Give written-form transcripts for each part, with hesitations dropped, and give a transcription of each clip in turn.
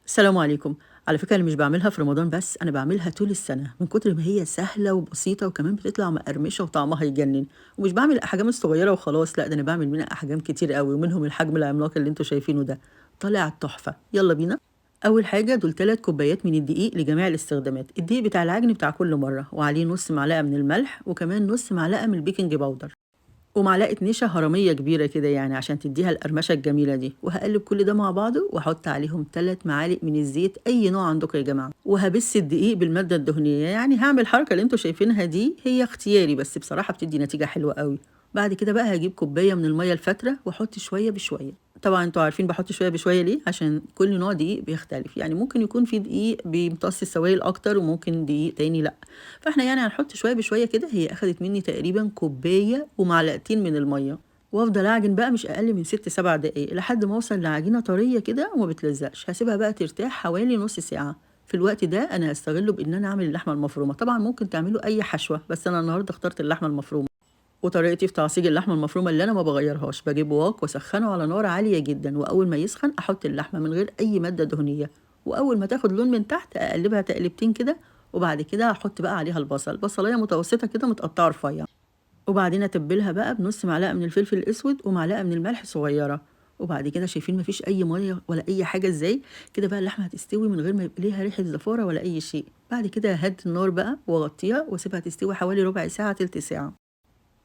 السلام عليكم. على فكرة أنا مش باعملها في رمضان بس، أنا باعملها طول السنة، من كتر ما هي سهلة وبسيطة وكمان بتطلع مقرمشة وطعمها يجنن، ومش باعمل الأحجام الصغيرة وخلاص، لأ ده أنا باعمل منها أحجام كتير أوي، ومنهم الحجم العملاق اللي أنتم شايفينه ده، طالع تحفة. يلا بينا. أول حاجة دول 3 كوبايات من الدقيق لجميع الاستخدامات، الدقيق بتاع العجن بتاع كل مرة، وعليه نص معلقة من الملح، وكمان نص معلقة من البيكنج باودر. ومعلقة نشا هرمية كبيرة كده يعني عشان تديها القرمشة الجميلة دي، وهقلب كل ده مع بعضه واحط عليهم 3 معالق من الزيت اي نوع عندكم يا جماعة، وهبس الدقيق بالمادة الدهنية، يعني هعمل الحركة اللي انتوا شايفينها دي هي اختياري بس بصراحة بتدي نتيجة حلوة قوي. بعد كده بقى هجيب كوباية من المية الفاترة واحط شوية بشوية. طبعا انتوا عارفين بحط شوية بشوية ليه؟ عشان كل نوع دقيق بيختلف، يعني ممكن يكون في دقيق بيمتص السوائل اكتر وممكن دقيق تاني لا. فاحنا يعني هنحط شوية بشوية كده، هي أخدت مني تقريبا كوباية ومعلقتين من المية، وافضل اعجن بقى مش اقل من 6 7 دقايق لحد ما اوصل لعجينه طريه كده وما بتلزقش. هسيبها بقى ترتاح حوالي نص ساعه. في الوقت ده انا هستغله بان انا اعمل اللحمه المفرومه، طبعا ممكن تعملوا اي حشوه بس انا النهارده اخترت اللحمه المفرومه. وطريقتي في تعصيج اللحمه المفرومه اللي انا ما بغيرهاش، بجيب واق واسخنه على نار عاليه جدا، واول ما يسخن احط اللحمه من غير اي ماده دهنيه، واول ما تاخد لون من تحت اقلبها تقلبتين كده، وبعد كده هحط بقى عليها البصل، بصلايه متوسطه كده متقطعه رفيع، وبعدين اتبلها بقى بنص معلقه من الفلفل الاسود ومعلقه من الملح صغيره. وبعد كده شايفين مفيش اي ميه ولا اي حاجه ازاي؟ كده بقى اللحمه هتستوي من غير ما يبقى ليها ريحه زفاره ولا اي شيء. بعد كده هدي النار بقى واغطيها واسيبها تستوي حوالي ربع ساعه تلت ساعه.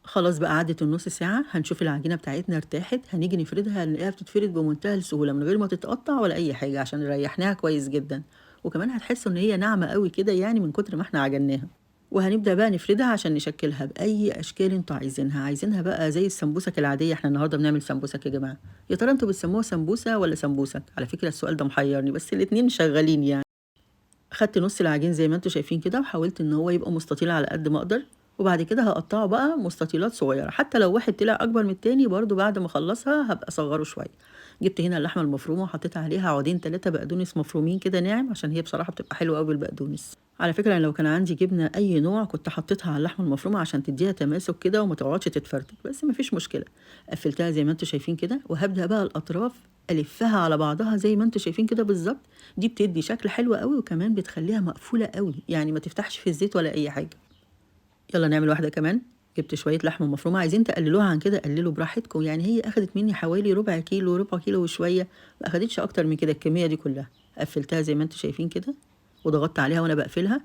خلاص بقى عدت النص ساعة، هنشوف العجينة بتاعتنا ارتاحت، هنيجي نفردها هنلاقيها بتتفرد بمنتهى السهولة من غير ما تتقطع ولا أي حاجة عشان ريحناها كويس جدا. وكمان هتحسوا إن هي ناعمة قوي كده يعني من كتر ما احنا عجناها. وهنبدأ بقى نفردها عشان نشكلها بأي أشكال انتوا عايزينها بقى زي السمبوسك العادية، احنا النهاردة بنعمل سمبوسك يا جماعة. يا ترى انتوا بتسموها سمبوسة ولا سمبوسك؟ على فكرة السؤال ده محيرني بس الاتنين شغالين يعني. خدت نص العجين زي ما انتوا شايفين كده وحاولت ان هو يبقى مستطيل على قد ما اقدر، وبعد كده هقطعه بقى مستطيلات صغيره، حتى لو واحد طلع اكبر من التاني برضو بعد ما اخلصها هبقى اصغره شويه. جبت هنا اللحمه المفرومه وحطيت عليها عودين 3 بقدونس مفرومين كده ناعم عشان هي بصراحه بتبقى حلوه قوي بالبقدونس. على فكره أنا لو كان عندي جبنه اي نوع كنت حطيتها على اللحمه المفرومه عشان تديها تماسك كده وما تقعدش تتفرتك، بس مفيش مشكله. قفلتها زي ما انتوا شايفين كده، وهبدا بقى الاطراف الفها على بعضها زي ما انتوا شايفين كده بالظبط. دي بتدي شكل حلو قوي وكمان بتخليها مقفولة قوي، يعني ما تفتحش في الزيت ولا أي حاجة. يلا نعمل واحدة كمان. جبت شوية لحمة مفرومة، عايزين تقللوها عن كده قللوا براحتكم، يعني هي أخدت مني حوالي ربع كيلو ربع كيلو وشوية، ما أخدتش أكتر من كده الكمية دي كلها. قفلتها زي ما انتوا شايفين كده وضغطت عليها وأنا بقفلها.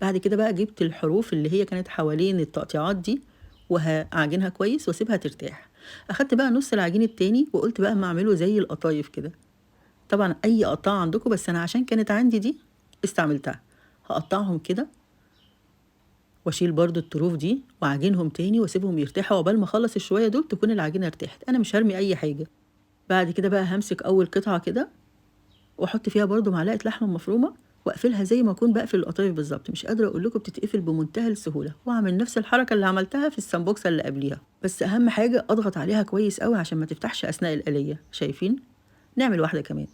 بعد كده بقى جبت الحروف اللي هي كانت حوالين التقطيعات دي وهعجنها كويس واسيبها ترتاح. أخدت بقى نص العجين التاني وقلت بقى ما أعمله زي القطايف كده، طبعا اي قطاعة عندكم بس انا عشان كانت عندي دي استعملتها. هقطعهم كده واشيل برضو الطروف دي واعجنهم تاني واسيبهم يرتاحوا، عقبال ما اخلص الشوية دول تكون العجينة ارتاحت، انا مش هرمي اي حاجة. بعد كده بقى همسك اول قطعة كده واحط فيها برضو معلقة لحمة مفرومة واقفلها زي ما اكون بقفل القطايف بالظبط، مش قادرة اقول لكم بتتقفل بمنتهى السهولة، واعمل نفس الحركة اللي عملتها في السمبوكسة اللي قبليها، بس اهم حاجة اضغط عليها كويس قوي عشان ما تفتحش اثناء القلية. شايفين؟ نعمل واحدة كمان.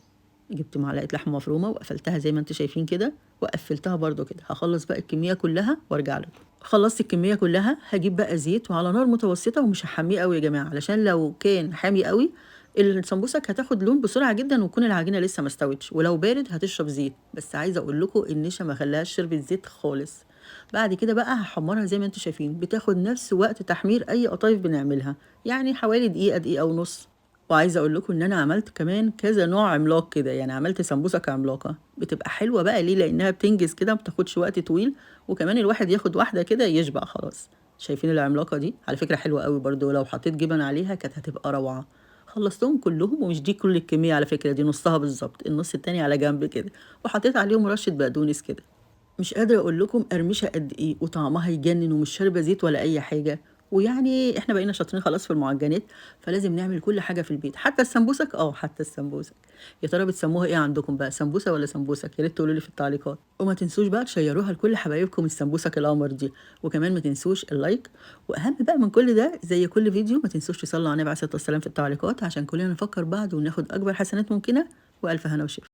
جبت معلقة لحمة مفرومة وقفلتها زي ما انتوا شايفين كده وقفلتها برضو كده. هخلص بقى الكمية كلها وارجع لكم. خلصت الكمية كلها هجيب بقى زيت وعلى نار متوسطة ومش هحميه قوي يا جماعة، علشان لو كان حامي قوي السمبوسك هتاخد لون بسرعة جدا وتكون العجينة لسه ما استوتش، ولو بارد هتشرب زيت. بس عايزة اقول لكم النشا ما خلاهاش شربت زيت خالص. بعد كده بقى هحمرها زي ما انتوا شايفين، بتاخد نفس وقت تحمير اي قطايف بنعملها، يعني حوالي دقيقة دقيقة ونص. وعايزه اقول لكم ان انا عملت كمان كذا نوع عملاق كده، يعني عملت سمبوسك عملاقه بتبقى حلوه بقى ليه؟ لانها بتنجز كده ما بتاخدش وقت طويل، وكمان الواحد ياخد واحده كده يشبع خلاص. شايفين العملاقه دي؟ على فكره حلوه قوي برضو، لو حطيت جبن عليها كانت هتبقى روعه. خلصتهم كلهم، ومش دي كل الكميه على فكره، دي نصها بالظبط، النص التاني على جنب كده، وحطيت عليهم رشه بقدونس كده. مش قادرة أقول لكم قرمشة قد إيه وطعمها يجنن ومش شاربة زيت ولا أي حاجة. ويعني إحنا بقينا شاطرين خلاص في المعجنات، فلازم نعمل كل حاجة في البيت، حتى السمبوسك حتى السمبوسك. يا ترى بتسموها إيه عندكم بقى، سمبوسة ولا سمبوسك؟ يا ريت تقولوا لي في التعليقات، وما تنسوش بقى تشيروها لكل حبايبكم السمبوسك القمر دي. وكمان ما تنسوش اللايك، وأهم بقى من كل ده زي كل فيديو ما تنسوش تصلوا على النبي عليه الصلاة والسلام في التعليقات عشان كلنا نفكر بعض وناخد أكبر حسنات ممكنة. وألف هنا وشفا.